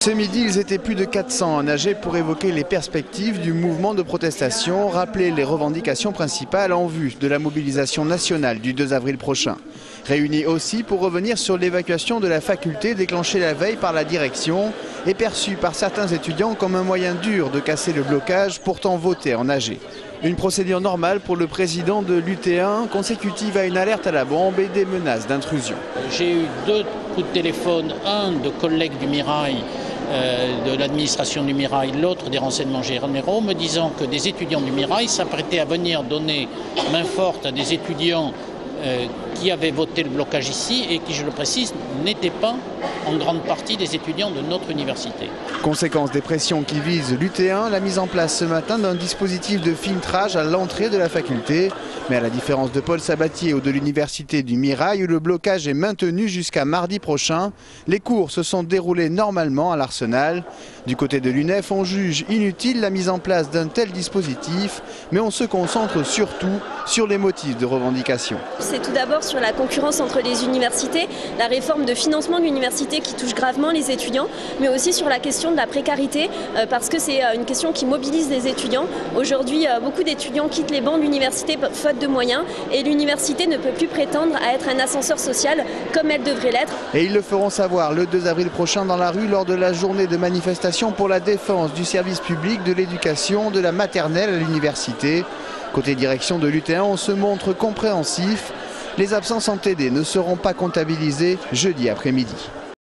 Ce midi, ils étaient plus de 400 à nager pour évoquer les perspectives du mouvement de protestation, rappeler les revendications principales en vue de la mobilisation nationale du 2 avril prochain. Réunis aussi pour revenir sur l'évacuation de la faculté déclenchée la veille par la direction et perçue par certains étudiants comme un moyen dur de casser le blocage pourtant voté en AG. Une procédure normale pour le président de l'UT1, consécutive à une alerte à la bombe et des menaces d'intrusion. J'ai eu 2 coups de téléphone, un de collègues du Mirail, de l'administration du Mirail, l'autre des renseignements généraux, me disant que des étudiants du Mirail s'apprêtaient à venir donner main forte à des étudiants qui avaient voté le blocage ici et qui, je le précise, n'étaient pas en grande partie des étudiants de notre université. Conséquence des pressions qui visent l'UT1, la mise en place ce matin d'un dispositif de filtrage à l'entrée de la faculté. Mais à la différence de Paul Sabatier ou de l'université du Mirail, où le blocage est maintenu jusqu'à mardi prochain, les cours se sont déroulés normalement à l'Arsenal. Du côté de l'UNEF, on juge inutile la mise en place d'un tel dispositif, mais on se concentre surtout sur les motifs de revendication. C'est tout d'abord sur la concurrence entre les universités, la réforme de financement de l'université qui touche gravement les étudiants, mais aussi sur la question de la précarité, parce que c'est une question qui mobilise les étudiants. Aujourd'hui, beaucoup d'étudiants quittent les bancs de l'université faute de moyens, et l'université ne peut plus prétendre à être un ascenseur social comme elle devrait l'être. Et ils le feront savoir le 2 avril prochain dans la rue lors de la journée de manifestation pour la défense du service public de l'éducation de la maternelle à l'université. Côté direction de l'UT1, on se montre compréhensif. Les absences en TD ne seront pas comptabilisées jeudi après-midi.